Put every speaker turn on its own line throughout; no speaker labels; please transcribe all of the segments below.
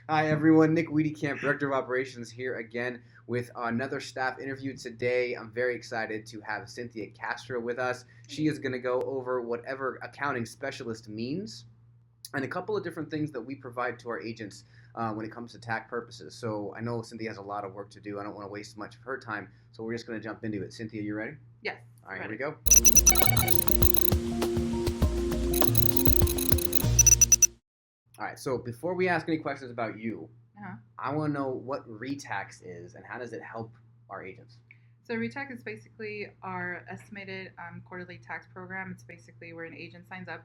Hi, everyone. Nick Wiedekamp, Director of Operations, here again with another staff interview today. I'm very excited to have Cynthia Castro with us. She is going to go over whatever accounting specialist means and a couple of different things that we provide to our agents when it comes to tax purposes. So I know Cynthia has a lot of work to do. I don't want to waste much of her time, so we're just going to jump into it. Cynthia, you ready?
Yes.
All right,
ready.
here we go. All right, so before we ask any questions about you, I want to know what retax is and how does it help our agents?
So RETAC is basically our estimated quarterly tax program. It's basically where an agent signs up.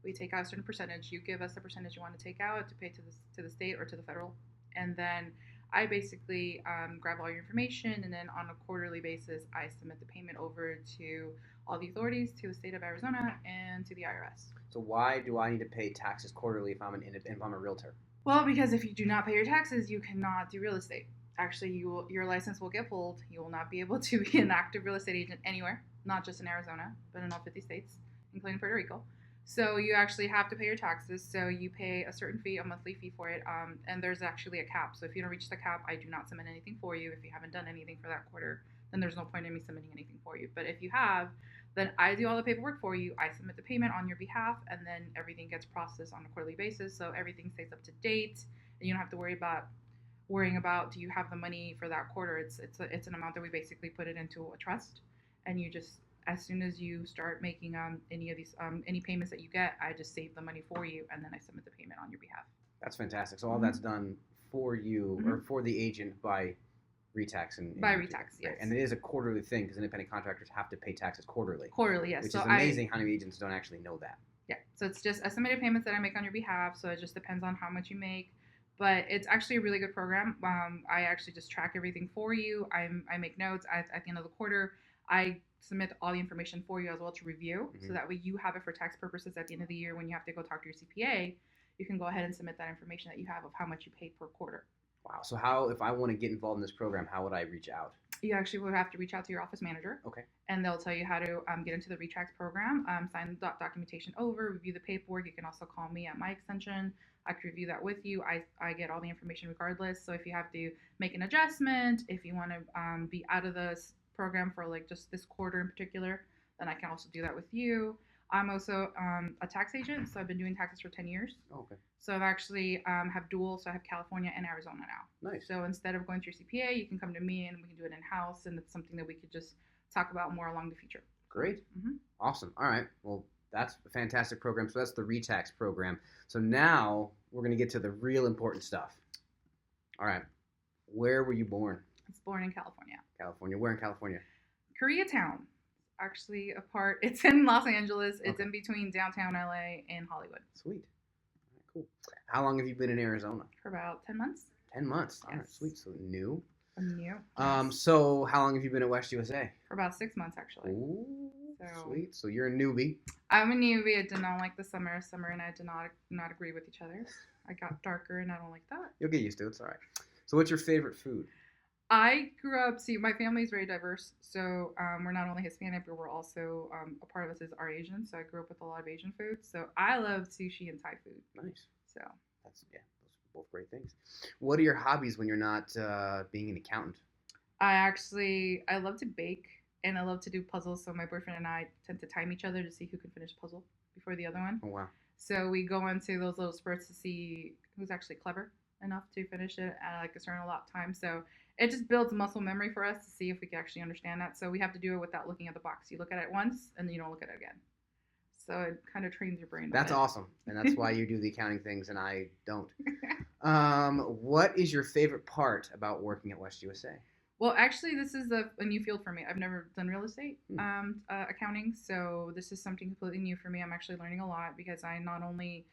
We take out a certain percentage. You give us the percentage you want to take out to pay to the state or to the federal, and then I basically grab all your information, and then on a quarterly basis, I submit the payment over to all the authorities, to the state of Arizona, and to the IRS.
So why do I need to pay taxes quarterly if I'm a realtor?
Well, because if you do not pay your taxes, you cannot do real estate. Actually, your license will get pulled. You will not be able to be an active real estate agent anywhere, not just in Arizona, but in all 50 states, including Puerto Rico. So you actually have to pay your taxes. So you pay a certain fee, a monthly fee for it, and there's actually a cap. So if you don't reach the cap, I do not submit anything for you. If you haven't done anything for that quarter, then there's no point in me submitting anything for you. But if you have, then I do all the paperwork for you. I submit the payment on your behalf, and then everything gets processed on a quarterly basis. So everything stays up to date, and you don't have to worrying about do you have the money for that quarter. It's an amount that we basically put it into a trust, and you just, as soon as you start making any of these any payments that you get, I just save the money for you, and then I submit the payment on your behalf.
That's fantastic. So all that's done for you or for the agent by retax
by retax, yes.
Right. And it is a quarterly thing because independent contractors have to pay taxes quarterly.
Quarterly, yes.
Which is amazing how many agents don't actually know that.
Yeah. So it's just estimated payments that I make on your behalf. So it just depends on how much you make. But it's actually a really good program. I actually just track everything for you. I make notes at the end of the quarter. I submit all the information for you as well to review, so that way you have it for tax purposes at the end of the year when you have to go talk to your CPA. You can go ahead and submit that information that you have of how much you paid per quarter.
Wow. So how, if I want to get involved in this program, how would I reach out?
You actually would have to reach out to your office manager.
Okay.
And they'll tell you how to get into the retrax program, sign the documentation over, review the paperwork. You can also call me at my extension. I can review that with you. I get all the information regardless. So if you have to make an adjustment, if you want to be out of the program for like just this quarter in particular, then I can also do that with you. I'm also a tax agent, so I've been doing taxes for 10 years.
Oh, okay.
So I've actually have dual, so I have California and Arizona now.
Nice.
So instead of going to your CPA, you can come to me and we can do it in-house, and it's something that we could just talk about more along the future.
Great. Awesome. All right. Well, that's a fantastic program. So that's the retax program. So now we're going to get to the real important stuff. All right. Where were you born?
I was born in California.
California. Where in California?
Koreatown. Actually, it's in Los Angeles. It's in between downtown LA and Hollywood.
Sweet. All right, cool. How long have you been in Arizona?
For about 10 months.
10 months.
Yes.
All right, sweet. So new.
New.
Yes. So how long have you been at West USA?
For about 6 months, actually.
Ooh, sweet. So you're a newbie.
I'm a newbie. I did not like the summer. Summer and I did not agree with each other. I got darker, and I don't like that.
You'll get used to it. It's all right. So what's your favorite food?
I grew up, my family is very diverse, so we're not only Hispanic, but we're also, a part of us is our Asian, so I grew up with a lot of Asian food, so I love sushi and Thai food.
Nice.
So.
Those are both great things. What are your hobbies when you're not being an accountant?
I love to bake, and I love to do puzzles, so my boyfriend and I tend to time each other to see who can finish a puzzle before the other one.
Oh, wow.
So we go into those little spurts to see who's actually clever enough to finish it at like a certain allotted time. So it just builds muscle memory for us to see if we can actually understand that. So we have to do it without looking at the box. You look at it once and then you don't look at it again. So it kind of trains your brain.
That's awesome. And that's why you do the accounting things and I don't. What is your favorite part about working at West USA?
Well, actually, this is a new field for me. I've never done real estate accounting. So this is something completely new for me. I'm actually learning a lot because I not only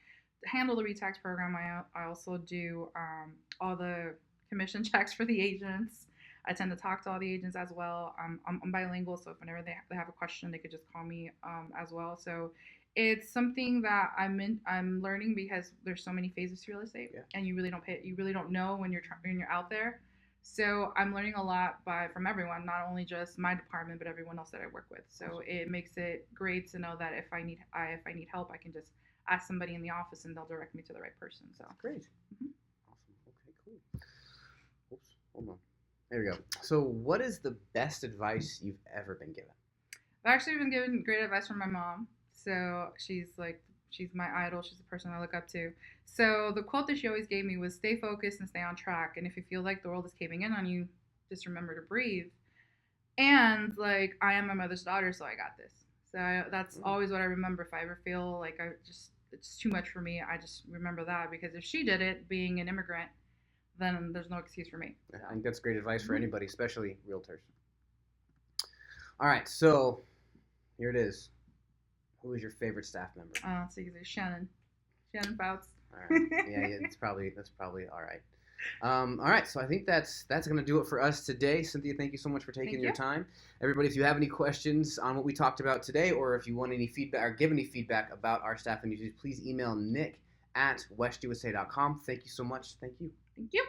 handle the retax program, I also do all the commission checks for the agents. I tend to talk to all the agents as well. I'm bilingual, so if whenever they have a question, they could just call me as well. So it's something that I'm learning because there's so many phases to real estate, and you really don't know when you're out there. So I'm learning a lot from everyone, not only just my department, but everyone else that I work with. So it makes it great to know that if I need help, I can just ask somebody in the office and they'll direct me to the right person. So
great. Awesome. Hold on. There we go. So, what is the best advice you've ever been given?
I've actually been given great advice from my mom. So she's my idol. She's the person I look up to. So the quote that she always gave me was stay focused and stay on track. And if you feel like the world is caving in on you, just remember to breathe. And like I am my mother's daughter, so I got this. So that's always what I remember. If I ever feel like it's too much for me, I just remember that because if she did it, being an immigrant, then there's no excuse for me.
I think that's great advice for anybody, especially realtors. All right, so here it is. Who is your favorite staff member?
It's easy. Shannon Fouts.
All right. Yeah, that's probably all right. All right, so I think that's going to do it for us today. Cynthia, thank you so much for taking your time. Everybody, if you have any questions on what we talked about today, or if you want any feedback or give any feedback about our staff interviews, please email nick@westusa.com. Thank you so much. Thank you.
Thank you.